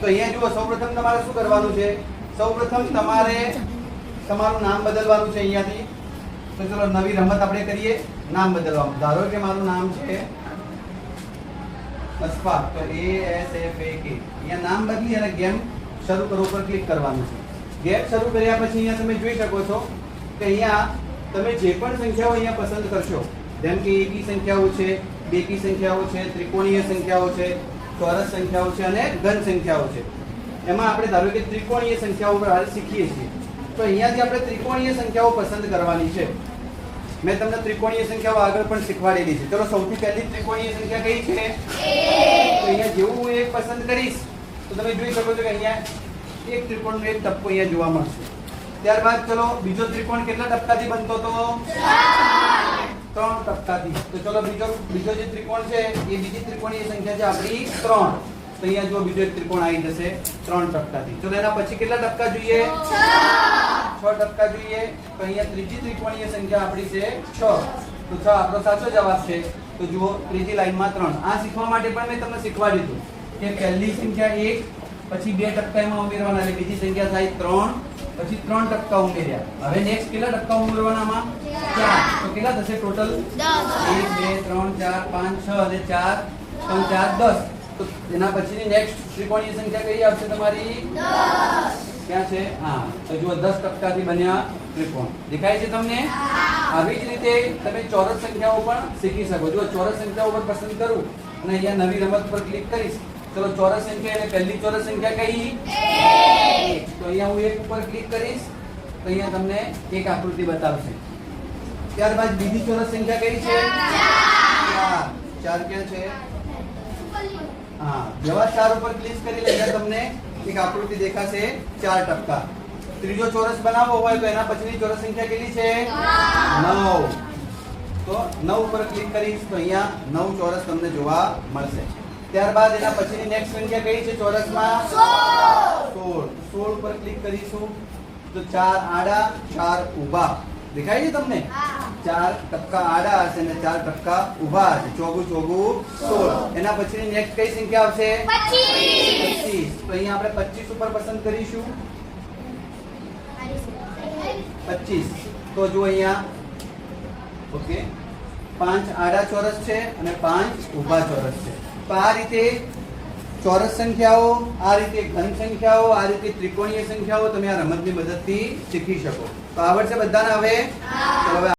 તો અહીંયા જુઓ સૌપ્રથમ તમારે શું કરવાનું છે? સૌપ્રથમ તમારે તમારું નામ બદલવાનું છે અહીંયાથી. તો ચલો નવી રમત આપણે કરીએ. નામ બદલવાનું. ધારો કે મારું નામ છે અશફાક, તો ASFAK. અહીંયા નામ બદલી અને ગેમ શરૂ કરો ઉપર ક્લિક કરવાનું છે. ગેમ શરૂ કર્યા પછી અહીંયા તમે જોઈ શકો છો કે અહીંયા તમે જે પણ સંખ્યાઓ અહીંયા પસંદ કરશો, જેમ કે એકી સંખ્યાઓ છે, બેકી સંખ્યાઓ છે, ત્રિકોણીય સંખ્યાઓ છે, ચોરસ સંખ્યાઓ છે અને ઘન સંખ્યાઓ છે. એમાં આપણે ધારો કે ત્રિકોણીય સંખ્યાઓ પર હાલ શીખીએ છીએ. તો અહીંયાથી આપણે ત્રિકોણીય સંખ્યાઓ પસંદ કરવાની છે. મેં તમને ત્રિકોણીય સંખ્યાઓ આગળ પણ શીખવાડેલી છે. ચલો સૌથી પહેલી ત્રિકોણીય સંખ્યા કઈ છે? 1. તો અહીંયા જેવું હું 1 પસંદ કરીશ તો તમે જોઈ શકો છો કે અહીંયા એક ત્રિકોણનો એક ટપકો અહીંયા જોવા મળશે. ત્યારબાદ ચલો બીજો ત્રિકોણ કેટલા ટપકાથી બનતો હતો? 3 ટપકાથી. તો ચલો બીજો જે ત્રિકોણ છે એ બીજી ત્રિકોણીય સંખ્યા છે આપણી 3. તો અહીંયા જો બીજો એક ત્રિકોણ આવી જશે 3 ટપકાથી. ચલો એના પછી કેટલા ટપકા જોઈએ? 6 ટપકા જોઈએ. તો અહીંયા ત્રીજી ત્રિકોણીય સંખ્યા આપણી છે 6. તો 6 આપણો સાચો જવાબ છે. તો જુઓ ત્રીજી લાઈનમાં 3. આ શીખવા માટે પણ મેં તમને શીખવાડ્યું હતું કે પહેલી સંખ્યા 1, પછી 2 ટપકા એમાં ઉમેરવાના, એટલે બીજી સંખ્યા થાય 3, પછી 3 ટપકા ઉમેર્યા. હવે નેક્સ્ટ કેટલા ટપકા ઉમેરવાના આમાં? 4. તો કેટલા થશે ટોટલ? 1 2 3 4 5 6 અને 4 3 4 10. તો એના પછીની નેક્સ્ટ ત્રિકોણીય સંખ્યા કઈ આવશે તમારી? 10. ક્યાં છે? હા, તો જુઓ 10 ટપકાથી બન્યા ત્રિકોણ. દેખાય છે તમને? આવી જ રીતે તમે ચોરસ સંખ્યાઓ પણ શીખી શકો. જો ચોરસ સંખ્યાઓ પર પસંદ કરું અને અહીંયા નવી રમત પર ક્લિક કરીશ. ચલો ચોરસ સંખ્યા એટલે પહેલી ચોરસ સંખ્યા કઈ? 1. તો અહીંયા હું 1 ઉપર ક્લિક કરીશ તો અહીંયા તમને એક આકૃતિ બતાવશે. ત્યારબાદ બીજી ચોરસ સંખ્યા કઈ છે? 4. 4 ક્યાં છે? હા, જેવા 4 ઉપર ક્લિક કરી એટલે તમને એક આકૃતિ દેખાશે 4 ટપકા. ત્રીજો ચોરસ બનાવવો હોય તો એના પછીની ચોરસ સંખ્યા કેટલી છે? 9. તો 9 ઉપર ક્લિક કરીશ તો અહીંયા 9 ચોરસ તમને જોવા મળશે. ત્યારબાદ એના પછીની નેક્સ્ટ સંખ્યા કઈ છે ચોરસમાં? 16. 16 ઉપર ક્લિક કરીશું તો 4 આડા 4 ઊભા. દેખાય છે તમને? 4 ટપકા આડા હશે અને 4 ટપકા ઊભા હશે. 4 4 16. એના પછીની નેક્સ્ટ કઈ સંખ્યા આવશે? 25. તો અહીંયા આપણે 25 ઉપર પસંદ કરીશું. 25. તો જો અહીંયા ઓકે 5 આડા ચોરસ છે અને 5 ઊભા ચોરસ છે. તો આ રીતે ચોરસ સંખ્યાઓ, આ રીતે ઘન સંખ્યાઓ, આ રીતે ત્રિકોણીય સંખ્યાઓ તમે આ રમતની મદદથી શીખી શકો. તો આવડશે બધાને હવે? ચલો હવે